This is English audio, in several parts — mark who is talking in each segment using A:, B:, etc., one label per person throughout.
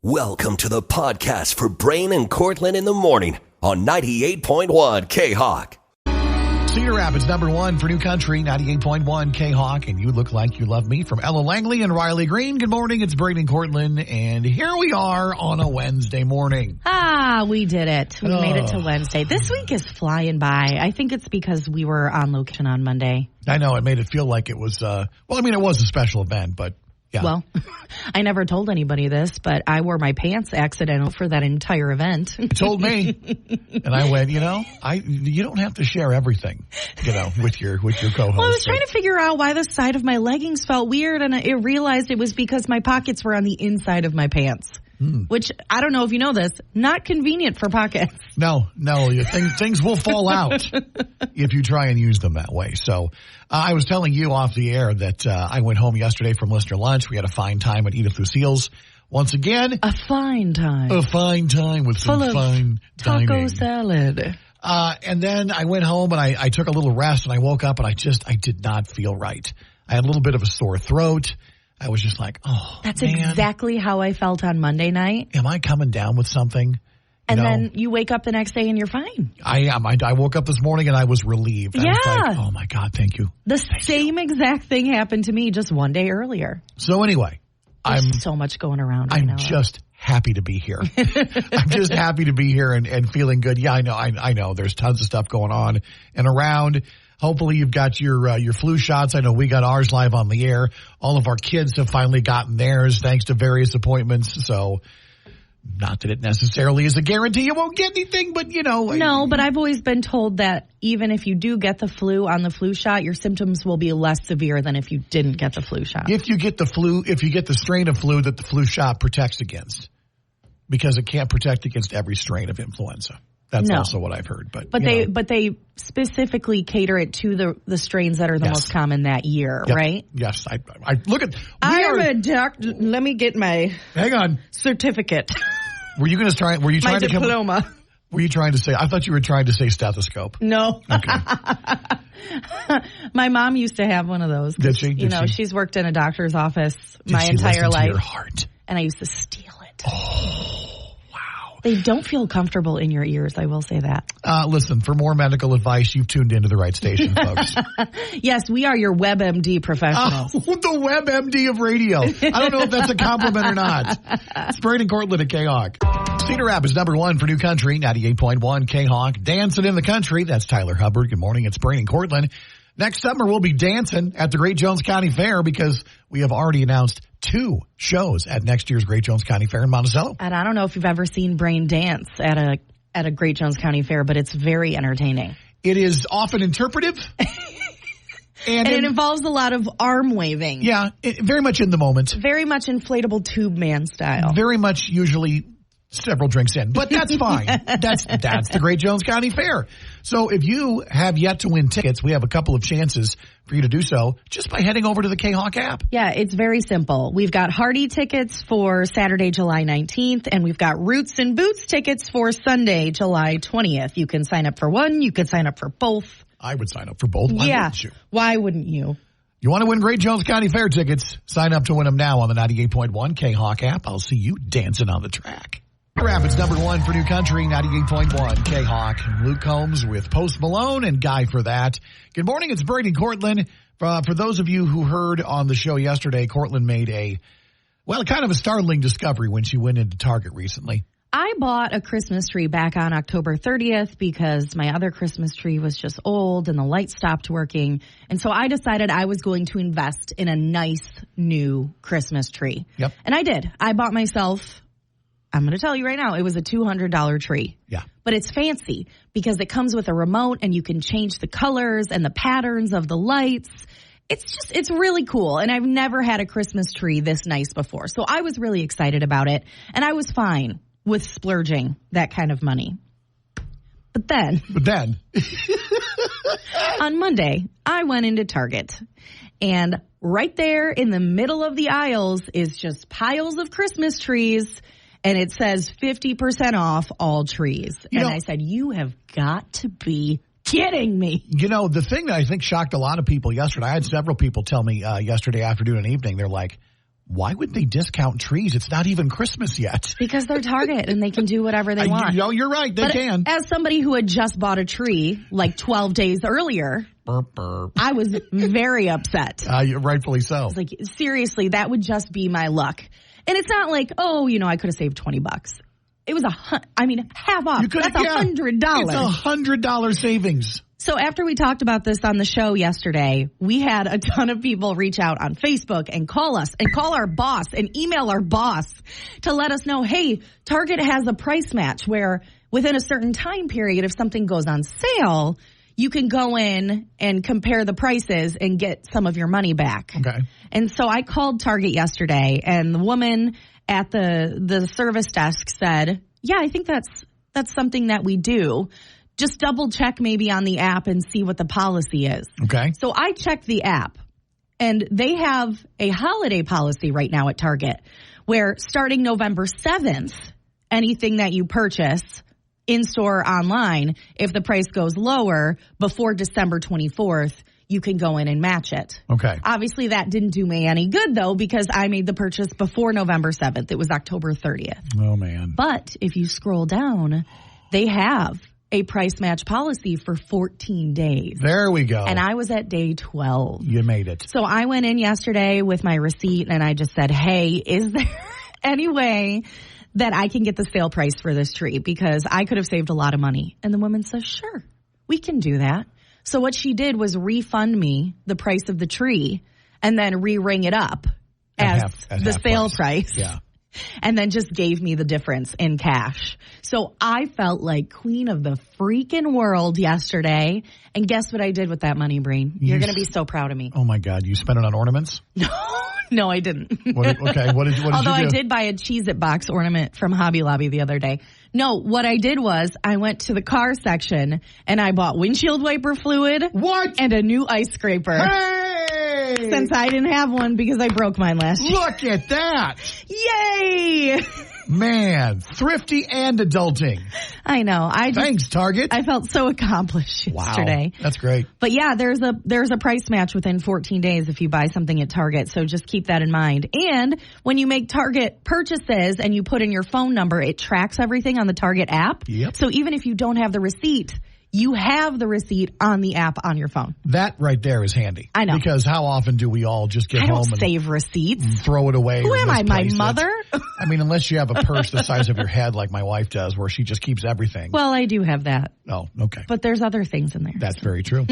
A: Welcome to the podcast for Brain and Courtlin in the morning on 98.1 K-Hawk.
B: Cedar Rapids, number one for New Country, 98.1 K-Hawk, and You Look Like You Love Me from Ella Langley and Riley Green. Good morning, it's Brain and Courtlin, and here we are on a Wednesday morning.
C: We did it. We made it to Wednesday. This week is flying by. I think it's because we were on location on Monday.
B: I know, it made it feel like it was, it was a special event, but yeah.
C: Well, I never told anybody this, but I wore my pants accidental for that entire event.
B: You told me, and I went, you don't have to share everything, with your co-host.
C: Well, I was trying to figure out why the side of my leggings felt weird, and I realized it was because my pockets were on the inside of my pants. Which, I don't know if you know this, not convenient for pockets.
B: No, things will fall out if you try and use them that way. So I was telling you off the air that I went home yesterday from listener lunch. We had a fine time at Edith Lucille's. Once again.
C: A fine time.
B: A fine time with some fine
C: taco
B: dining.
C: salad.
B: And then I went home and I took a little rest and I woke up and I did not feel right. I had a little bit of a sore throat. I was just like,
C: That's
B: man.
C: exactly how I felt on Monday night.
B: Am I coming down with something?
C: And then you wake up the next day and you're fine.
B: I am. I woke up this morning and I was relieved.
C: Yeah.
B: I was like, oh my God, thank you.
C: The same exact thing happened to me just one day earlier.
B: So anyway,
C: There's so much going around right now.
B: I'm just happy to be here. I'm just happy to be here and feeling good. Yeah, I know. There's tons of stuff going on and around. Hopefully you've got your flu shots. I know we got ours live on the air. All of our kids have finally gotten theirs thanks to various appointments. So not that it necessarily is a guarantee you won't get anything, but
C: No, but I've always been told that even if you do get the flu on the flu shot, your symptoms will be less severe than if you didn't get the flu shot.
B: If you get the strain of flu that the flu shot protects against, because it can't protect against every strain of influenza. That's also what I've heard. But
C: they specifically cater it to the strains that are the most common that year, right?
B: Yes. I look at.
C: I'm a doctor. Let me get my certificate.
B: Were you going to try? Were you trying
C: my diploma?
B: Were you trying to say? I thought you were trying to say stethoscope.
C: No.
B: Okay. My
C: mom used to have one of those.
B: Did she?
C: She's worked in a doctor's office my entire life.
B: To your heart?
C: And I used to steal it.
B: Oh.
C: They don't feel comfortable in your ears, I will say that.
B: Listen, for more medical advice, you've tuned into the right station, folks.
C: Yes, we are your WebMD professionals.
B: The WebMD of radio. I don't know if that's a compliment or not. It's Brain and Courtlin at K-Hawk. Cedar Rapids, number one for New Country, 98.1 K-Hawk. Dancing in the country, that's Tyler Hubbard. Good morning, it's Brain and Courtlin. Next summer, we'll be dancing at the Great Jones County Fair because we have already announced 2 shows at next year's Great Jones County Fair in Monticello.
C: And I don't know if you've ever seen Brain dance at a Great Jones County Fair, but it's very entertaining.
B: It is often interpretive. and
C: it involves a lot of arm waving.
B: Yeah, very much in the moment.
C: Very much inflatable tube man style.
B: Very much usually several drinks in, but that's fine. That's the Great Jones County Fair. So if you have yet to win tickets, we have a couple of chances for you to do so just by heading over to the K-Hawk app.
C: Yeah, it's very simple. We've got Hardy tickets for Saturday, July 19th, and we've got Roots and Boots tickets for Sunday, July 20th. You can sign up for one. You can sign up for both.
B: I would sign up for both. Why wouldn't you?
C: Why wouldn't you?
B: You want to win Great Jones County Fair tickets? Sign up to win them now on the 98.1 K-Hawk app. I'll see you dancing on the track. Rapids, number one for New Country, 98.1 K-Hawk. Luke Combs with Post Malone and Guy for that. Good morning, it's Brady Courtlin. For those of you who heard on the show yesterday, Courtlin made kind of a startling discovery when she went into Target recently.
C: I bought a Christmas tree back on October 30th because my other Christmas tree was just old and the light stopped working. And so I decided I was going to invest in a nice new Christmas tree.
B: Yep.
C: And I did. I bought myself, I'm going to tell you right now, it was a $200 tree.
B: Yeah.
C: But it's fancy because it comes with a remote and you can change the colors and the patterns of the lights. It's really cool. And I've never had a Christmas tree this nice before. So I was really excited about it. And I was fine with splurging that kind of money. But then on Monday, I went into Target and right there in the middle of the aisles is just piles of Christmas trees. And it says 50% off all trees. I said, you have got to be kidding me.
B: The thing that I think shocked a lot of people yesterday, I had several people tell me yesterday afternoon and evening, they're like, Why would they discount trees? It's not even Christmas yet.
C: Because they're Target and they can do whatever they want.
B: You're right. They can.
C: As somebody who had just bought a tree like 12 days earlier,
B: burp, burp.
C: I was very upset.
B: Rightfully so.
C: I was like, seriously, that would just be my luck. And it's not like, I could have saved $20. It was half off. That's $100.
B: It's $100 savings.
C: So after we talked about this on the show yesterday, we had a ton of people reach out on Facebook and call us and call our boss and email our boss to let us know, hey, Target has a price match where within a certain time period, if something goes on sale, you can go in and compare the prices and get some of your money back.
B: Okay.
C: And so I called Target yesterday, and the woman at the service desk said, yeah, I think that's something that we do. Just double check maybe on the app and see what the policy is.
B: Okay.
C: So I checked the app, and they have a holiday policy right now at Target where starting November 7th, anything that you purchase in-store or online, if the price goes lower before December 24th, you can go in and match it.
B: Okay.
C: Obviously, that didn't do me any good, though, because I made the purchase before November 7th. It was October 30th.
B: Oh, man.
C: But if you scroll down, they have a price match policy for 14 days.
B: There we go.
C: And I was at day 12.
B: You made it.
C: So I went in yesterday with my receipt and I just said, hey, is there any way that I can get the sale price for this tree? Because I could have saved a lot of money. And the woman says, sure, we can do that. So what she did was refund me the price of the tree and then re-ring it up as the sale price.
B: Yeah.
C: And then just gave me the difference in cash. So I felt like queen of the freaking world yesterday. And guess what I did with that money, Breen? You're going to be so proud of me.
B: Oh, my God. You spent it on ornaments?
C: No, I didn't.
B: What did you do?
C: Although I did buy a Cheez-It box ornament from Hobby Lobby the other day. No, what I did was I went to the car section and I bought windshield wiper fluid.
B: What?
C: And a new ice scraper.
B: Hey!
C: Since I didn't have one because I broke mine last year.
B: Look at that.
C: Yay!
B: Man, thrifty and adulting.
C: I know.
B: Thanks, Target.
C: I felt so accomplished yesterday.
B: Wow, that's great.
C: But yeah, there's a price match within 14 days if you buy something at Target. So just keep that in mind. And when you make Target purchases and you put in your phone number, it tracks everything on the Target app.
B: Yep.
C: So even if you don't have the receipt, you have the receipt on the app on your phone.
B: That right there is handy.
C: I know.
B: Because how often do we all just get home and
C: save receipts?
B: Throw it away?
C: Who am I, my mother?
B: I mean, unless you have a purse the size of your head like my wife does where she just keeps everything.
C: Well, I do have that.
B: Oh, okay.
C: But there's other things in there.
B: That's very true.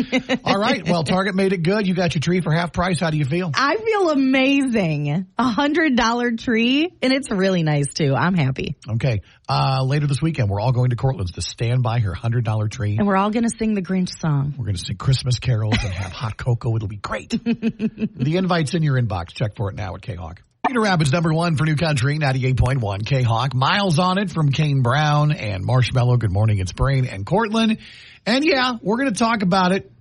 B: All right. Well, Target made it good. You got your tree for half price. How do you feel?
C: I feel amazing. $100 tree, and it's really nice, too. I'm happy.
B: Okay. Later this weekend, we're all going to Courtlin's to stand by her $100 tree.
C: And we're all going to sing the Grinch song.
B: We're going to sing Christmas carols and have hot cocoa. It'll be great. The invite's in your inbox. Check for it now at K-Hawk. Cedar Rapids #1 for New Country, 98.1 K-Hawk. Miles on it from Kane Brown and Marshmallow. Good morning. It's Brain and Courtlin. And yeah, we're going to talk about it.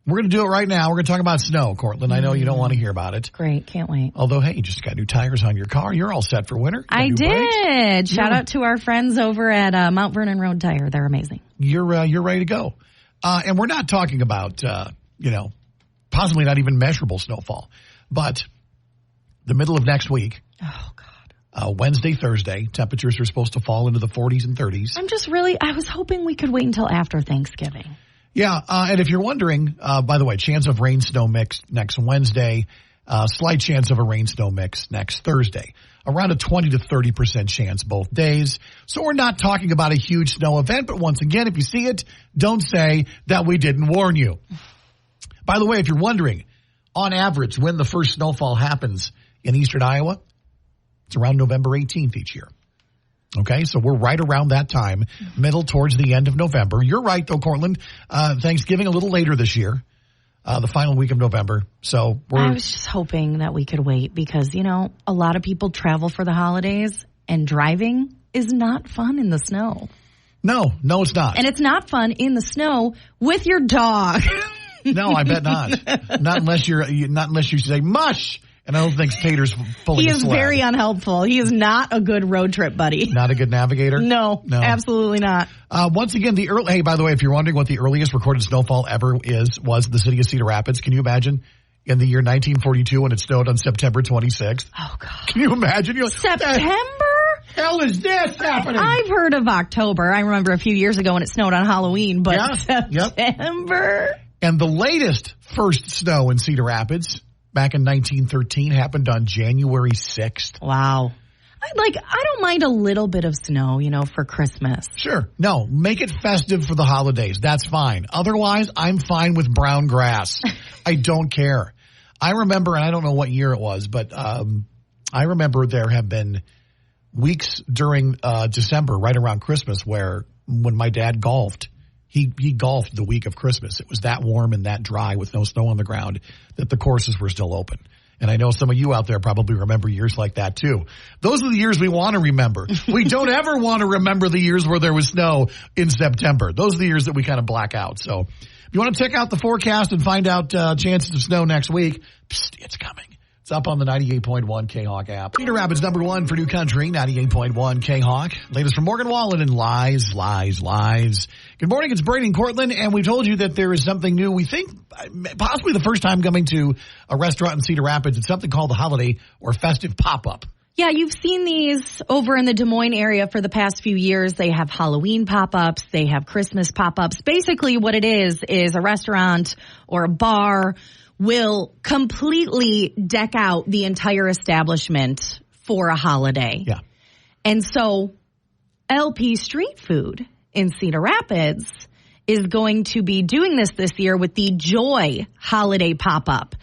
B: We're going to do it right now. We're going to talk about snow, Courtlin. I know you don't want to hear about it.
C: Great. Can't wait.
B: Although, hey, you just got new tires on your car. You're all set for winter.
C: I did. Shout out to our friends over at Mount Vernon Road Tire. They're amazing.
B: You're ready to go. And we're not talking about, possibly not even measurable snowfall. But the middle of next week.
C: Oh, God.
B: Wednesday, Thursday, temperatures are supposed to fall into the 40s and 30s.
C: I was hoping we could wait until after Thanksgiving.
B: Yeah, and if you're wondering, by the way, chance of rain-snow mix next Wednesday, slight chance of a rain-snow mix next Thursday. Around a 20 to 30% chance both days. So we're not talking about a huge snow event, but once again, if you see it, don't say that we didn't warn you. By the way, if you're wondering, on average, when the first snowfall happens in eastern Iowa, it's around November 18th each year. Okay, so we're right around that time, middle towards the end of November. You're right, though, Courtland. Thanksgiving a little later this year, the final week of November. So I
C: was just hoping that we could wait because, a lot of people travel for the holidays and driving is not fun in the snow.
B: No, it's not.
C: And it's not fun in the snow with your dog.
B: No, I bet not. Not unless you say mush. And I don't think Tater's pulling a sled.
C: He is very unhelpful. He is not a good road trip buddy.
B: Not a good navigator?
C: No, absolutely not.
B: Once again, by the way, if you're wondering what the earliest recorded snowfall ever was the city of Cedar Rapids. Can you imagine? in the year 1942 when it snowed on September 26th?
C: Oh, God.
B: Can you imagine? You're like,
C: September?
B: hell is this happening?
C: I've heard of October. I remember a few years ago when it snowed on Halloween, but
B: Yeah.
C: September?
B: Yep. And the latest first snow in Cedar Rapids back in 1913 happened on January 6th.
C: Wow. I don't mind a little bit of snow, for Christmas.
B: Sure. No, make it festive for the holidays. That's fine. Otherwise, I'm fine with brown grass. I don't care. I remember, and I don't know what year it was, but I remember there have been weeks during December, right around Christmas, when my dad golfed, he golfed the week of Christmas. It was that warm and that dry with no snow on the ground that the courses were still open. And I know some of you out there probably remember years like that too. Those are the years we want to remember. We don't ever want to remember the years where there was snow in September. Those are the years that we kind of black out. So if you want to check out the forecast and find out chances of snow next week, it's coming. It's up on the 98.1 K-Hawk app. Cedar Rapids #1 for New Country, 98.1 K-Hawk. Latest from Morgan Wallen and Lies. Good morning, it's Brady and Courtlin, and we told you that there is something new. We think possibly the first time coming to a restaurant in Cedar Rapids. It's something called the Holiday or Festive Pop-Up.
C: Yeah, you've seen these over in the Des Moines area for the past few years. They have Halloween pop-ups. They have Christmas pop-ups. Basically what it is a restaurant or a bar will completely deck out the entire establishment for a holiday.
B: Yeah.
C: And so LP Street Food in Cedar Rapids is going to be doing this year with the Joy Holiday Pop-Up.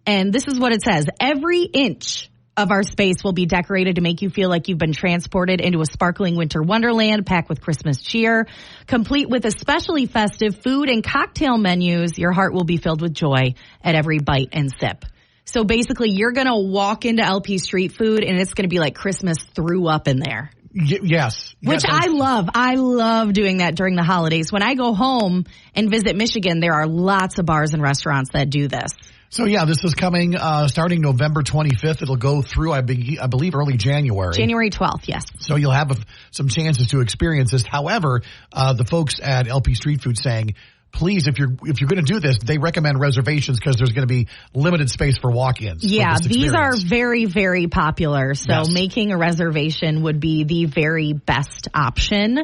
C: And this is what it says. Every inch of our space will be decorated to make you feel like you've been transported into a sparkling winter wonderland packed with Christmas cheer. Complete with especially festive food and cocktail menus, your heart will be filled with joy at every bite and sip. So basically, you're going to walk into LP Street Food, and it's going to be like Christmas threw up in there.
B: Yes.
C: Which I love. I love doing that during the holidays. When I go home and visit Michigan, there are lots of bars and restaurants that do this.
B: So, yeah, this is coming starting November 25th. It'll go through, I believe, early January.
C: January 12th, yes.
B: So you'll have some chances to experience this. However, the folks at LP Street Food saying, please, if you're going to do this, they recommend reservations because there's going to be limited space for walk-ins.
C: Yeah, these are very, very popular. So making a reservation would be the very best option.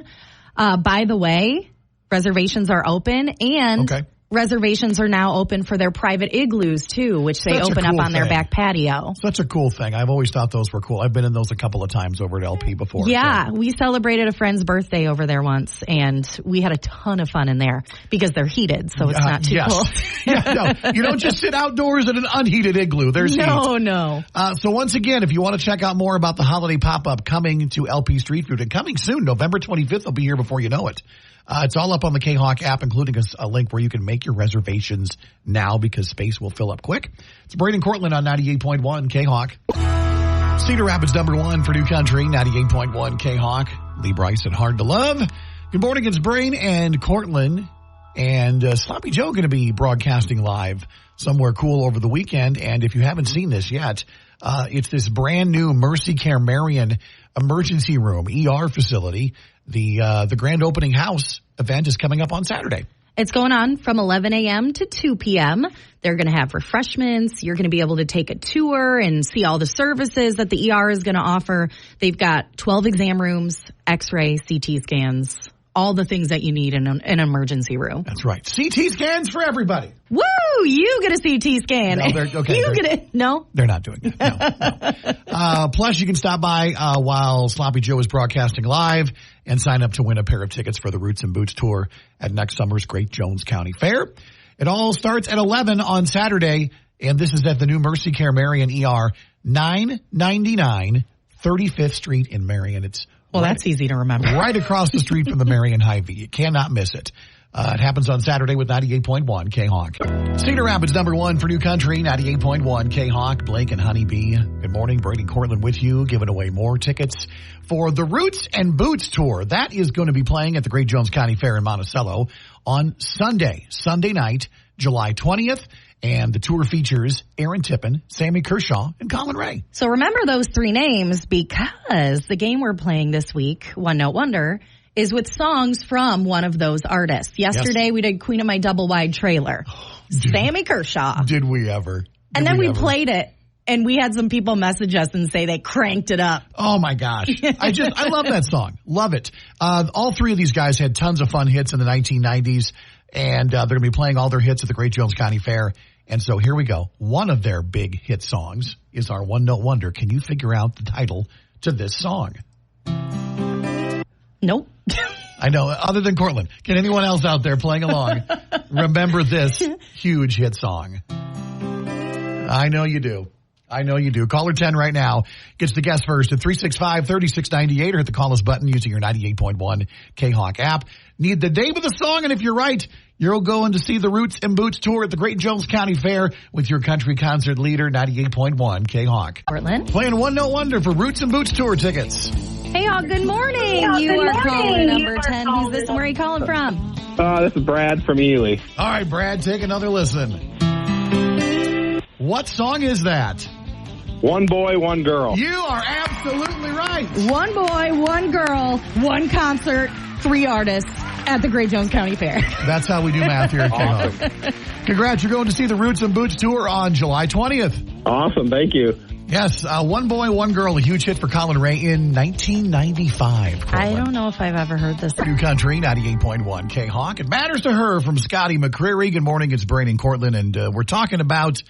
C: By the way, reservations are open and reservations are now open for their private igloos, too, which they open up on their back patio.
B: Such a cool thing. I've always thought those were cool. I've been in those a couple of times over at LP before.
C: Yeah, we celebrated a friend's birthday over there once, and we had a ton of fun in there because they're heated, so it's not too cold.
B: No, you don't just sit outdoors in an unheated igloo. There's heat.
C: No.
B: So once again, if you want to check out more about the holiday pop-up coming to LP Street Food, and coming soon, November 25th, will be here before you know it. It's all up on the K-Hawk app, including a link where you can make your reservations now because space will fill up quick. It's Brady and Courtlin on 98.1 K-Hawk. Cedar Rapids #1 for New Country, 98.1 K-Hawk. Lee Bryce and Hard to Love. Good morning, it's Brain and Courtlin. And Sloppy Joe going to be broadcasting live somewhere cool over the weekend. And if you haven't seen this yet, it's this brand new Mercy Care Marion emergency room, ER facility. The grand opening house event is coming up on Saturday.
C: It's going on from 11 a.m. to 2 p.m. They're going to have refreshments. You're going to be able to take a tour and see all the services that the ER is going to offer. They've got 12 exam rooms, X-ray, CT scans, all the things that you need in an emergency room.
B: That's right. CT scans for everybody.
C: Woo! You get a CT scan.
B: No, they're not doing it. No. Plus, you can stop by while Sloppy Joe is broadcasting live and sign up to win a pair of tickets for the Roots and Boots tour at next summer's Great Jones County Fair. It all starts at 11 on Saturday, and this is at the new Mercy Care Marion ER, 999 35th Street in Marion. It's
C: that's easy to remember.
B: Right across the street from the Marion Hy-Vee. You cannot miss it. It happens on Saturday with 98.1 K-Hawk. Cedar Rapids #1 for New Country, 98.1 K-Hawk. Blake and Honeybee. Good morning. Brady Courtlin with you, giving away more tickets for the Roots and Boots tour. That is going to be playing at the Great Jones County Fair in Monticello on Sunday night, July 20th. And the tour features Aaron Tippin, Sammy Kershaw, and Colin Ray.
C: So remember those three names because the game we're playing this week, One Note Wonder, is with songs from one of those artists. Yesterday we did Queen of My Double Wide Trailer. Sammy Kershaw.
B: Did we ever?
C: And then we played it, and we had some people message us and say they cranked it up.
B: Oh, my gosh. I love that song. Love it. All three of these guys had tons of fun hits in the 1990s, and they're going to be playing all their hits at the Great Jones County Fair. And so here we go. One of their big hit songs is our One Note Wonder. Can you figure out the title to this song?
C: Nope.
B: I know, other than Courtlin. Can anyone else out there playing along remember this huge hit song? I know you do. I know you do. Caller 10 right now gets the guess first at 365-3698 or hit the call us button using your 98.1 K-Hawk app. Need the name of the song, and if you're right, you're going to see the Roots and Boots tour at the Great Jones County Fair with your country concert leader, 98.1 K-Hawk.
C: Courtlin?
B: Playing One Note Wonder for Roots and Boots tour tickets.
C: Hey, all, good morning. You are caller number 10. Who's this and where are you calling from?
D: This is Brad from Ely.
B: All right, Brad, take another listen. What song is that?
D: One Boy, One Girl.
B: You are absolutely right.
C: One boy, one girl, one concert, 3 artists at the Great Jones County Fair.
B: That's how we do math here at K-Hawk. Congrats, you're going to see the Roots and Boots tour on July 20th.
D: Awesome, thank you.
B: Yes, One Boy, One Girl, a huge hit for Colin Ray in 1995.
C: I don't know if I've ever heard this.
B: New Country, 98.1 K-Hawk. It matters to her from Scotty McCreery. Good morning, it's Brain and Courtlin, and we're talking about,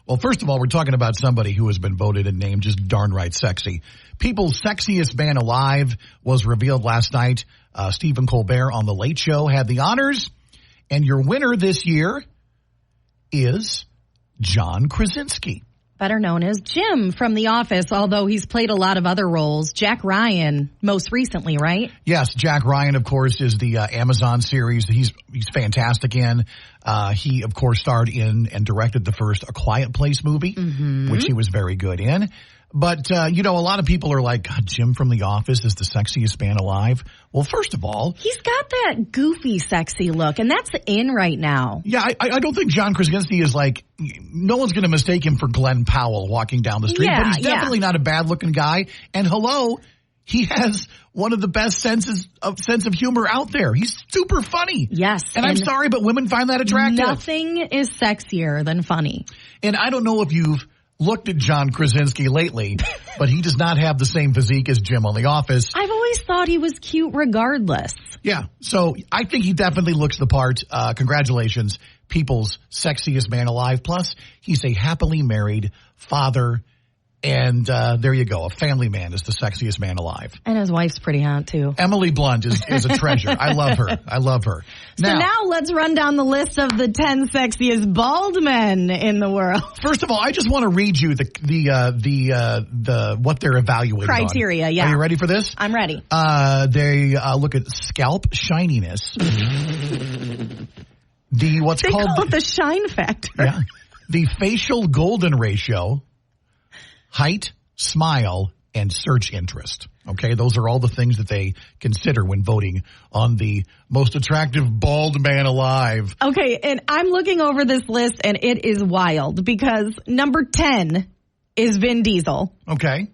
B: well, first of all, we're talking about somebody who has been voted and named just darn right sexy. People's Sexiest Man Alive was revealed last night. Stephen Colbert on The Late Show had the honors, and your winner this year is John Krasinski.
C: Better known as Jim from The Office, although he's played a lot of other roles. Jack Ryan, most recently, right?
B: Yes, Jack Ryan, of course, is the Amazon series. He's fantastic in. He, of course, starred in and directed the first A Quiet Place movie, which he was very good in. But, you know, a lot of people are like, God, Jim from The Office is the sexiest man alive. Well, first of all,
C: he's got that goofy, sexy look, and that's in right now.
B: Yeah, I don't think John Krasinski is like, no one's going to mistake him for Glenn Powell walking down the street, but he's definitely not a bad looking guy. And hello, he has one of the best sense of humor out there. He's super funny.
C: Yes.
B: And I'm sorry, but women find that attractive.
C: Nothing is sexier than funny.
B: And I don't know if you've looked at John Krasinski lately, but he does not have the same physique as Jim on The Office.
C: I've always thought he was cute regardless.
B: Yeah, so I think he definitely looks the part. Congratulations, People's Sexiest Man Alive. Plus, he's a happily married father. And there you go. A family man is the sexiest man alive.
C: And his wife's pretty hot, too.
B: Emily Blunt is a treasure. I love her. I love her.
C: So now let's run down the list of the 10 sexiest bald men in the world.
B: First of all, I just want to read you the what they're evaluating
C: criteria,
B: on.
C: yeah.
B: Are you ready for this?
C: I'm ready.
B: They look at scalp shininess. They call
C: it the shine factor.
B: Yeah. The facial golden ratio. Height, smile, and search interest. Okay, those are all the things that they consider when voting on the most attractive bald man alive.
C: Okay, and I'm looking over this list, and it is wild because number 10 is Vin Diesel.
B: Okay.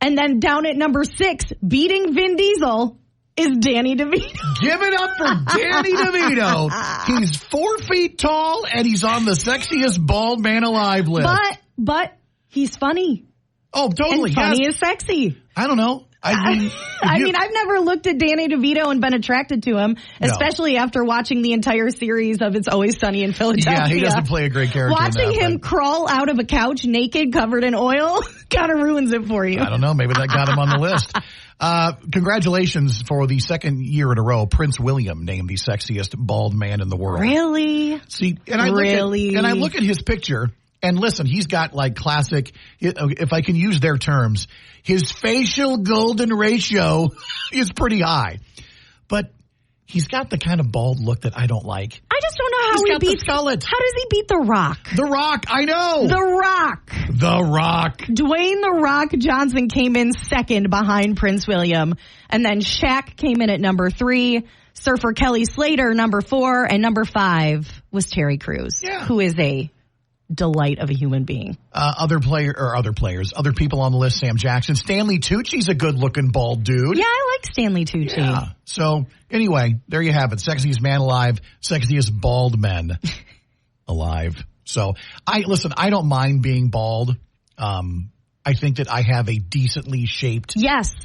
C: And then down at number 6, beating Vin Diesel, is Danny DeVito.
B: Give it up for Danny DeVito. He's 4 feet tall, and he's on the sexiest bald man alive list.
C: But he's funny.
B: Oh, totally.
C: And funny is sexy.
B: I don't know. I mean,
C: I've never looked at Danny DeVito and been attracted to him, especially after watching the entire series of It's Always Sunny in Philadelphia.
B: Yeah, he doesn't play a great character.
C: Watching him crawl out of a couch naked, covered in oil, kind of ruins it for you.
B: I don't know. Maybe that got him on the list. Congratulations for the second year in a row. Prince William named the sexiest bald man in the world.
C: Really?
B: See, and I look at his picture. And listen, he's got like classic, if I can use their terms, his facial golden ratio is pretty high. But he's got the kind of bald look that I don't like.
C: I just don't know how he beats
B: the skullet.
C: How does he beat The Rock?
B: The Rock, I know.
C: The Rock. Dwayne The Rock Johnson came in second behind Prince William. And then Shaq came in at number 3. Surfer Kelly Slater, number 4. And number 5 was Terry Crews, who is a delight of a human being. Other people on the list: Sam Jackson, Stanley Tucci's a good-looking bald dude. Yeah, I like Stanley Tucci. Yeah. So anyway, there you have it: sexiest man alive, sexiest bald men alive.
B: So I don't mind being bald. I think that I have a decently shaped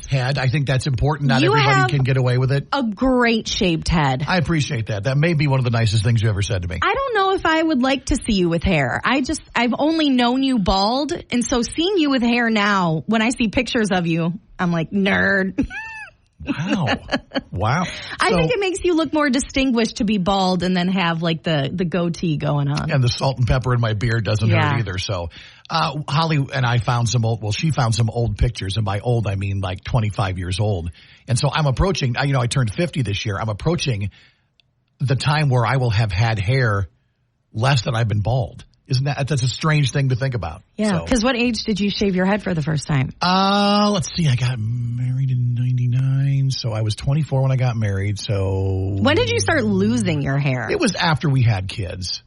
B: head. I think that's important. Not everybody can get away with it.
C: A great shaped head.
B: I appreciate that. That may be one of the nicest things you ever said to me.
C: I don't know if I would like to see you with hair. I've only known you bald. And so seeing you with hair now, when I see pictures of you, I'm like, nerd.
B: Wow.
C: I think it makes you look more distinguished to be bald and then have like the goatee going on.
B: And the salt and pepper in my beard doesn't hurt either. So Holly and I found she found some old pictures. And by old, I mean like 25 years old. And so I'm approaching, I turned 50 this year. I'm approaching the time where I will have had hair less than I've been bald. That's a strange thing to think about.
C: Yeah, because what age did you shave your head for the first time?
B: Let's see. I got married in 99, so I was 24 when I got married. So
C: when did you start losing your hair?
B: It was after we had kids.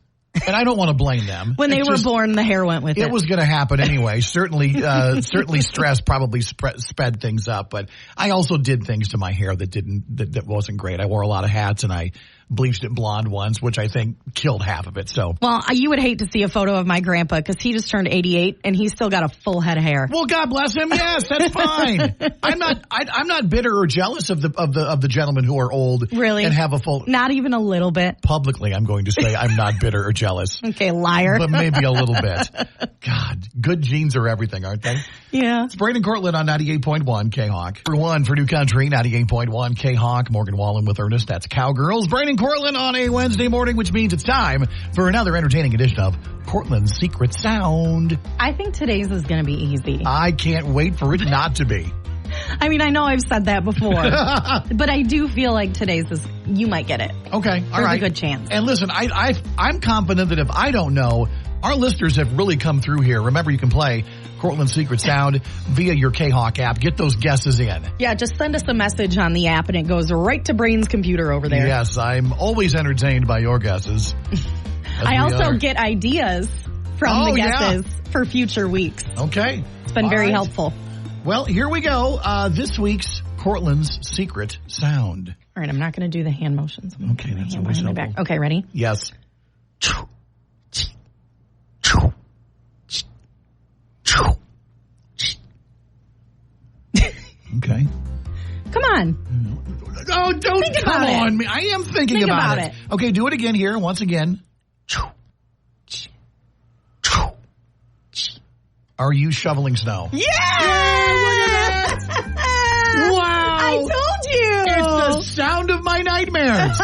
B: And I don't want to blame them.
C: When they were born, the hair went with it.
B: It was going to happen anyway. Certainly stress probably sped things up. But I also did things to my hair that wasn't great. I wore a lot of hats and I bleached it blonde once, which I think killed half of it. So,
C: well, you would hate to see a photo of my grandpa because he just turned 88 and he's still got a full head of hair.
B: Well, God bless him. Yes, that's fine. I'm not bitter or jealous of the gentlemen who are old,
C: really,
B: and have a full.
C: Not even a little bit.
B: Publicly, I'm going to say I'm not bitter or jealous.
C: Okay, liar.
B: But maybe a little bit. God, good genes are everything, aren't they?
C: Yeah.
B: It's Braden Courtlin on 98.1 K-Hawk. For one for New Country, 98.1 K-Hawk. Morgan Wallen with Ernest. That's Cowgirls. Braden Courtlin on a Wednesday morning, which means it's time for another entertaining edition of Courtlin's Secret Sound.
C: I think today's is going to be easy.
B: I can't wait for it not to be.
C: I mean, I know I've said that before, but I do feel like today's is, you might get it.
B: Okay, all right.
C: There's a good chance.
B: And listen, I'm confident that if I don't know, our listeners have really come through here. Remember, you can play Courtlin's Secret Sound via your K-Hawk app. Get those guesses in.
C: Yeah, just send us a message on the app and it goes right to Brain's computer over there.
B: Yes, I'm always entertained by your guesses.
C: I also get ideas from the guesses for future weeks.
B: Okay.
C: It's been very helpful.
B: Well, here we go. This week's Courtlin's Secret Sound.
C: All right, I'm not going to do the hand motions.
B: Okay, that's always helpful.
C: Back. Okay, ready?
B: Yes. Okay.
C: Come on.
B: Oh, don't come on me. I am thinking about it. Okay, do it again here. Once again. Are you shoveling snow?
C: Yeah!
B: Wow.
C: I told you.
B: It's the sound of my nightmares.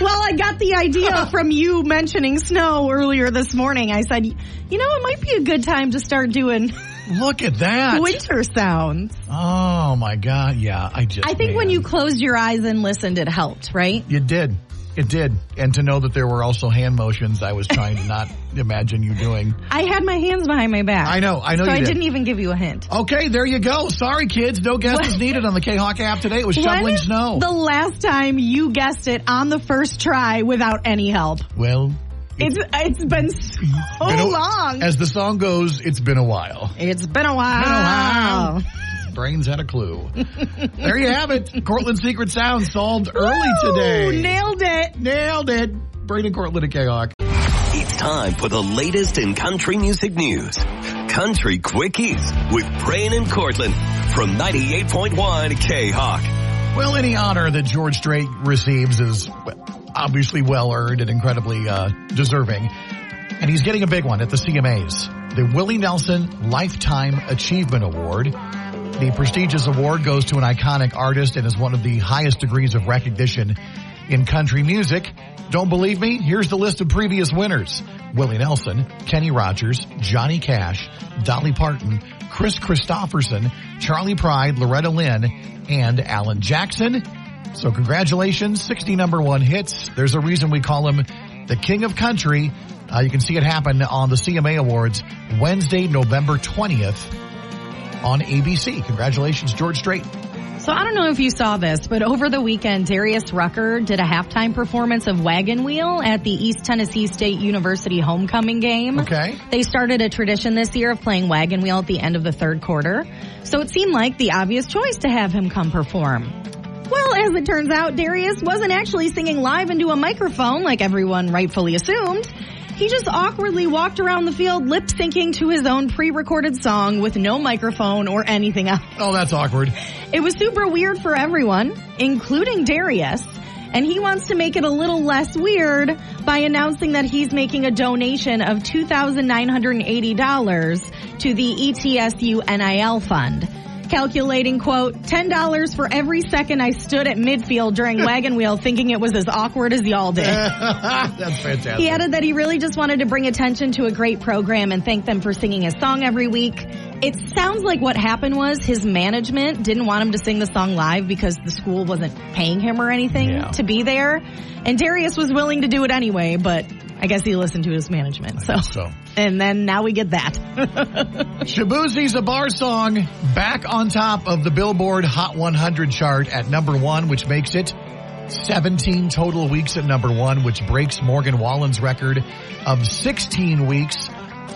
C: Well, I got the idea from you mentioning snow earlier this morning. I said, it might be a good time to start doing...
B: Look at that.
C: Winter sounds.
B: Oh, my God. Yeah, I
C: think when you closed your eyes and listened, it helped, right?
B: It did. It did. And to know that there were also hand motions I was trying to not imagine you doing.
C: I had my hands behind my back.
B: I know
C: so
B: you did.
C: I didn't even give you a hint.
B: Okay, there you go. Sorry, kids. No guesses needed on the K-Hawk app today. It was shoveling snow.
C: The last time you guessed it on the first try without any help?
B: Well...
C: It's been so long.
B: As the song goes, it's been a while.
C: It's been a while.
B: Brains had a clue. There you have it. Courtlin's Secret Sound solved early today.
C: Nailed it.
B: Braden Courtlin at K-Hawk.
A: It's time for the latest in country music news. Country Quickies with Brain and Courtlin from 98.1 K-Hawk.
B: Well, any honor that George Strait receives is obviously well-earned and incredibly deserving. And he's getting a big one at the CMAs. The Willie Nelson Lifetime Achievement Award. The prestigious award goes to an iconic artist and is one of the highest degrees of recognition in country music. Don't believe me? Here's the list of previous winners. Willie Nelson, Kenny Rogers, Johnny Cash, Dolly Parton, Chris Christopherson, Charlie Pride, Loretta Lynn, and Alan Jackson. So congratulations, 60 number one hits. There's a reason we call him the King of Country. You can see it happen on the CMA Awards Wednesday, November 20th on ABC. Congratulations, George Strait.
C: So I don't know if you saw this, but over the weekend, Darius Rucker did a halftime performance of Wagon Wheel at the East Tennessee State University homecoming game.
B: Okay.
C: They started a tradition this year of playing Wagon Wheel at the end of the third quarter. So it seemed like the obvious choice to have him come perform. Well, as it turns out, Darius wasn't actually singing live into a microphone like everyone rightfully assumed. He just awkwardly walked around the field lip-syncing to his own pre-recorded song with no microphone or anything else.
B: Oh, that's awkward.
C: It was super weird for everyone, including Darius. And he wants to make it a little less weird by announcing that he's making a donation of $2,980 to the ETSU NIL fund. Calculating, quote, $10 for every second I stood at midfield during Wagon Wheel thinking it was as awkward as y'all did.
B: That's fantastic.
C: He added that he really just wanted to bring attention to a great program and thank them for singing his song every week. It sounds like what happened was his management didn't want him to sing the song live because the school wasn't paying him or anything to be there. And Darius was willing to do it anyway, but I guess he listened to his management. So. And then now we get that.
B: Shabuzi's A Bar Song back on top of the Billboard Hot 100 chart at number 1, which makes it 17 total weeks at number 1, which breaks Morgan Wallen's record of 16 weeks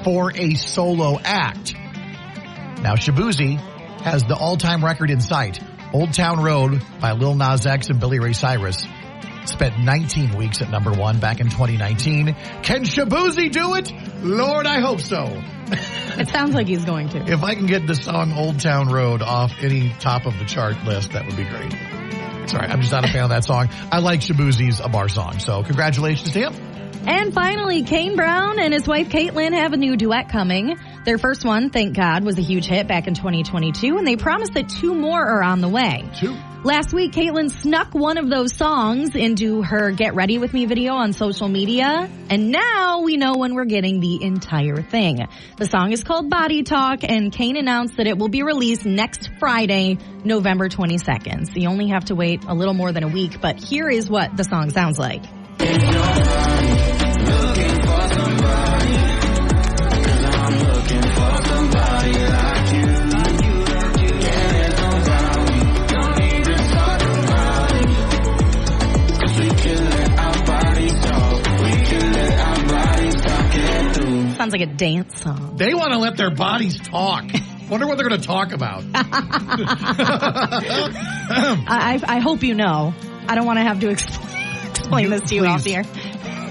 B: for a solo act. Now, Shabuzi has the all-time record in sight. Old Town Road by Lil Nas X and Billy Ray Cyrus spent 19 weeks at number 1 back in 2019. Can Shabuzi do it? Lord, I hope so.
C: It sounds like he's going to.
B: If I can get the song Old Town Road off any top of the chart list, that would be great. Sorry, I'm just not a fan of that song. I like Shabuzi's A Bar Song, so congratulations to him.
C: And finally, Kane Brown and his wife Courtlin have a new duet coming. Their first one, Thank God, was a huge hit back in 2022, and they promised that 2 more are on the way.
B: 2?
C: Last week, Courtlin snuck one of those songs into her Get Ready With Me video on social media, and now we know when we're getting the entire thing. The song is called Body Talk, and Kane announced that it will be released next Friday, November 22nd. So you only have to wait a little more than a week, but here is what the song sounds like. Sounds like a dance song.
B: They want to let their bodies talk. Wonder what they're going to talk about.
C: I hope you know. I don't want to have to explain this to you off the air.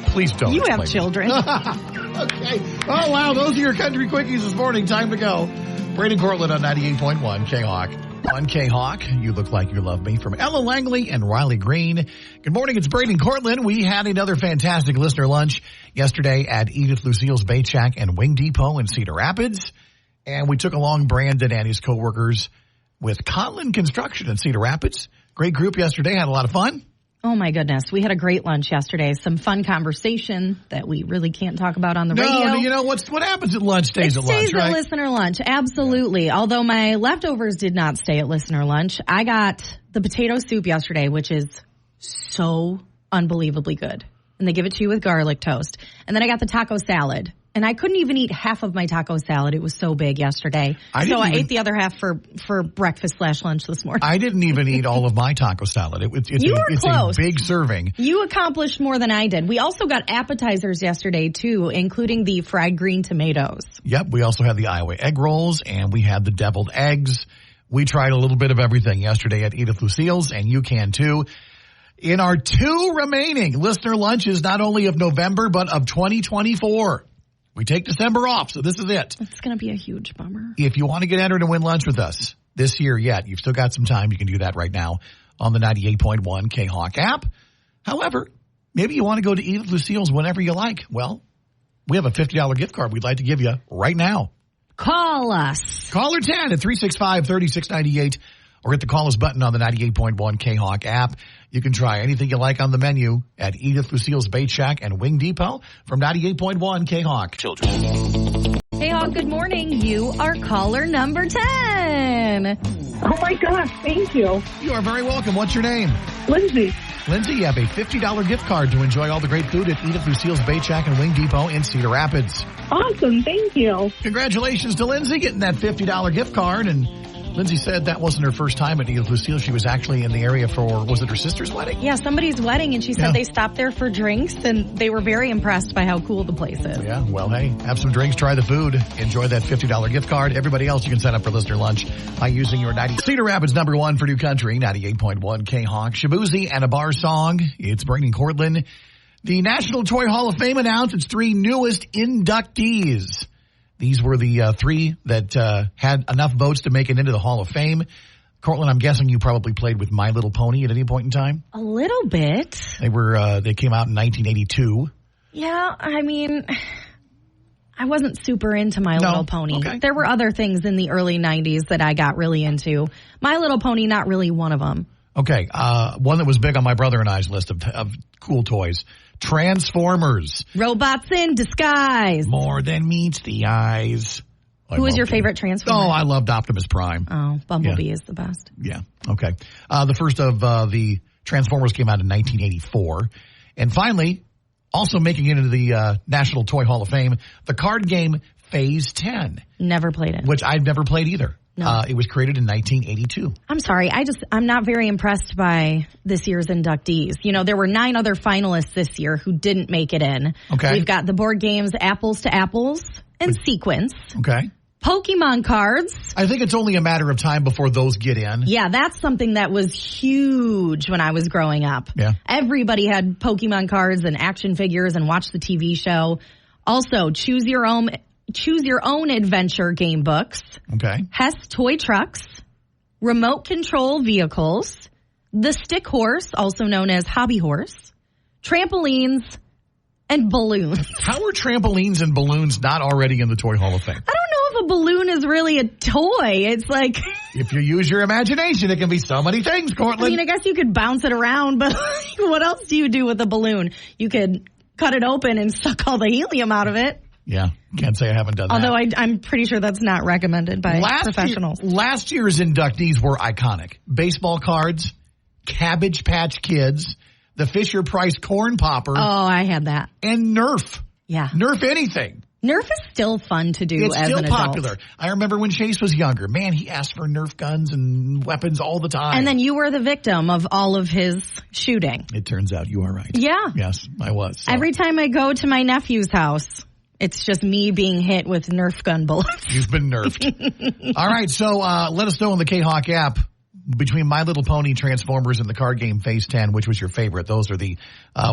B: Please don't.
C: You have children.
B: Okay. Oh, wow. Those are your country quickies this morning. Time to go. Braden Courtlin on 98.1 K-Hawk. On K-Hawk, You Look Like You Love Me from Ella Langley and Riley Green. Good morning, it's Braden Courtlin. We had another fantastic listener lunch yesterday at Edith Lucille's Bait Shack and Wing Depot in Cedar Rapids. And we took along Brandon and his coworkers with Courtlin Construction in Cedar Rapids. Great group yesterday, had a lot of fun.
C: Oh, my goodness. We had a great lunch yesterday. Some fun conversation that we really can't talk about on the radio.
B: No, you know, what happens at lunch stays at lunch, right?
C: It stays at listener lunch, absolutely. Yeah. Although my leftovers did not stay at listener lunch. I got the potato soup yesterday, which is so unbelievably good. And they give it to you with garlic toast. And then I got the taco salad. And I couldn't even eat half of my taco salad. It was so big yesterday. I ate the other half for breakfast/lunch this morning.
B: I didn't even eat all of my taco salad. It's
C: close.
B: A big serving.
C: You accomplished more than I did. We also got appetizers yesterday, too, including the fried green tomatoes.
B: Yep. We also had the Iowa egg rolls, and we had the deviled eggs. We tried a little bit of everything yesterday at Edith Lucille's, and you can, too. In our 2 remaining listener lunches, not only of November, but of 2024. We take December off, so this is it.
C: It's going to be a huge bummer.
B: If you want to get entered and win lunch with us this year yet, you've still got some time. You can do that right now on the 98.1 K-Hawk app. However, maybe you want to go to Edith Lucille's whenever you like. Well, we have a $50 gift card we'd like to give you right now.
C: Call us.
B: Caller 10 at 365-3698 or hit the call us button on the 98.1 K-Hawk app. You can try anything you like on the menu at Edith Lucille's Bait Shack and Wing Depot from 98.1 K-Hawk.
A: Children.
C: Hey, Hawk, good morning. You are caller number 10.
E: Oh, my gosh. Thank you.
B: You are very welcome. What's your name?
E: Lindsay.
B: Lindsay, you have a $50 gift card to enjoy all the great food at Edith Lucille's Bait Shack and Wing Depot in Cedar Rapids.
E: Awesome. Thank you.
B: Congratulations to Lindsay getting that $50 gift card. And Lindsay said that wasn't her first time at Edith Lucille. She was actually in the area for, was it her sister's wedding?
C: Yeah, somebody's wedding, and she said they stopped there for drinks, and they were very impressed by how cool the place is.
B: Yeah, well, hey, have some drinks, try the food, enjoy that $50 gift card. Everybody else, you can sign up for listener lunch by using your 90. Cedar Rapids number 1 for New Country, 98.1 K-Hawk. Shabuzi and A Bar Song. It's Braden Courtlin. The National Toy Hall of Fame announced its 3 newest inductees. These were the 3 that had enough votes to make it into the Hall of Fame. Courtlin, I'm guessing you probably played with My Little Pony at any point in time?
C: A little bit.
B: They came out in 1982.
C: Yeah, I mean, I wasn't super into My Little Pony.
B: Okay.
C: There were other things in the early 90s that I got really into. My Little Pony, not really one of them.
B: Okay, one that was big on my brother and I's list of cool toys. Transformers.
C: Robots in disguise.
B: More than meets the eyes.
C: Who was your favorite Transformer?
B: Oh, I loved Optimus Prime.
C: Oh, Bumblebee is the best.
B: Yeah, okay. The first of the Transformers came out in 1984. And finally, also making it into the National Toy Hall of Fame, the card game Phase 10.
C: Never played it.
B: Which I've never played either.
C: No.
B: It was created in 1982.
C: I'm sorry. I'm not very impressed by this year's inductees. You know, there were 9 other finalists this year who didn't make it in.
B: Okay.
C: We've got the board games Apples to Apples and Sequence.
B: Okay.
C: Pokemon cards.
B: I think it's only a matter of time before those get in.
C: Yeah, that's something that was huge when I was growing up.
B: Yeah.
C: Everybody had Pokemon cards and action figures and watched the TV show. Also, choose your own adventure game books.
B: Okay.
C: Hess toy trucks, remote control vehicles, the stick horse, also known as hobby horse, trampolines, and balloons.
B: How are trampolines and balloons not already in the Toy Hall of Fame?
C: I don't know if a balloon is really a toy. It's like...
B: If you use your imagination, it can be so many things, Courtlin.
C: I mean, I guess you could bounce it around, but what else do you do with a balloon? You could cut it open and suck all the helium out of it.
B: Yeah, can't say I haven't done
C: Although
B: that.
C: I'm pretty sure that's not recommended by professionals.
B: Last year's inductees were iconic. Baseball cards, Cabbage Patch Kids, the Fisher-Price Corn Popper.
C: Oh, I had that.
B: And Nerf.
C: Yeah.
B: Nerf anything.
C: Nerf is still fun to do
B: it's
C: as
B: still
C: an adult.
B: popular. I remember when Chase was younger. Man, he asked for Nerf guns and weapons all the time.
C: And then you were the victim of all of his shooting.
B: It turns out you are right.
C: Yeah.
B: Yes, I was. So.
C: Every time I go to my nephew's house, it's just me being hit with Nerf gun bullets.
B: You've been nerfed. All right, so let us know in the K-Hawk app between My Little Pony, Transformers, and the card game Phase 10, which was your favorite. Those are the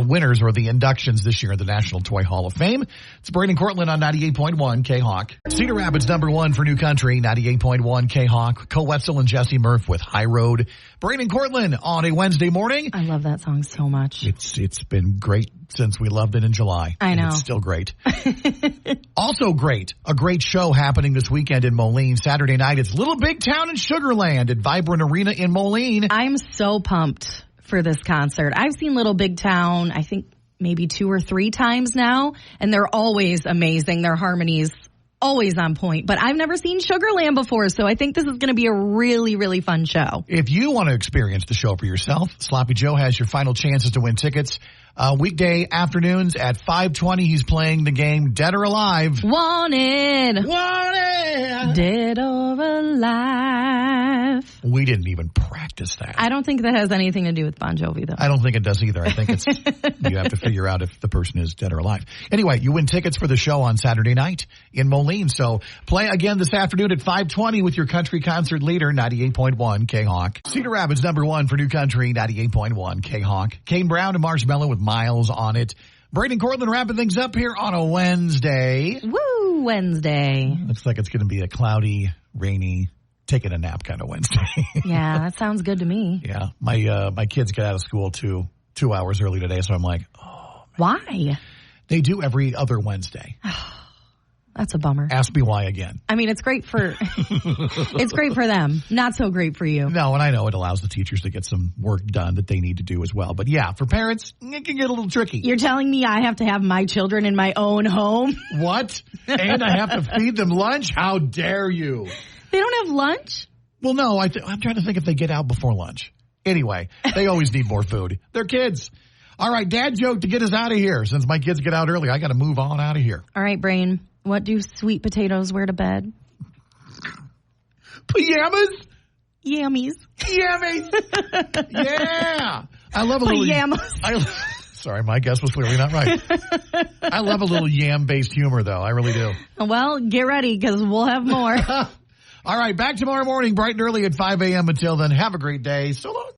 B: winners or the inductions this year at the National Toy Hall of Fame. It's Brandon Courtlin on 98.1 K-Hawk. Cedar Rapids #1 for New Country, 98.1 K-Hawk. Co Wetzel and Jesse Murph with High Road. Brandon Courtlin on a Wednesday morning.
C: I love that song so much.
B: It's been great since we loved it in July.
C: I know.
B: It's still great. Also great. A great show happening this weekend in Moline. Saturday night, it's Little Big Town in Sugar Land at Vibrant Arena in Moline.
C: I'm so pumped for this concert. I've seen Little Big Town, I think maybe 2 or 3 times now, and they're always amazing. Their harmonies always on point. But I've never seen Sugarland before, so I think this is going to be a really, really fun show.
B: If you want to experience the show for yourself, Sloppy Joe has your final chances to win tickets. Weekday afternoons at 5:20, he's playing the game Dead or Alive.
C: Wanted.
B: Wanted.
C: Dead or alive.
B: We didn't even practice that.
C: I don't think that has anything to do with Bon Jovi, though.
B: I don't think it does either. I think it's you have to figure out if the person is dead or alive. Anyway, you win tickets for the show on Saturday night in Moline. So play again this afternoon at 5:20 with your country concert leader, 98.1 K-Hawk. Cedar Rapids #1 for New Country, 98.1 K-Hawk. Kane Brown and Marshmallow with Miles on it. Braden Courtlin wrapping things up here on a Wednesday.
C: Woo, Wednesday.
B: Looks like it's going to be a cloudy, rainy, taking a nap kind of Wednesday.
C: Yeah, that sounds good to me.
B: Yeah. My kids get out of school 2 hours early today, so I'm like, oh.
C: Why?
B: They do every other Wednesday.
C: That's a bummer.
B: Ask me why again.
C: I mean, it's great for them. Not so great for you.
B: No, and I know it allows the teachers to get some work done that they need to do as well. But yeah, for parents, it can get a little tricky.
C: You're telling me I have to have my children in my own home?
B: What? And I have to feed them lunch? How dare you?
C: They don't have lunch?
B: Well, no, I'm trying to think if they get out before lunch. Anyway, they always need more food. They're kids. All right, dad joke to get us out of here. Since my kids get out early, I got to move on out of here.
C: All right, Brain. What do sweet potatoes wear to bed?
B: Pajamas?
C: Yammies.
B: Yammies. Yeah. I love a little
C: pajamas.
B: Sorry, my guess was clearly not right. I love a little yam-based humor, though. I really do.
C: Well, get ready, because we'll have more.
B: All right, back tomorrow morning, bright and early at 5 a.m. Until then, have a great day. So long.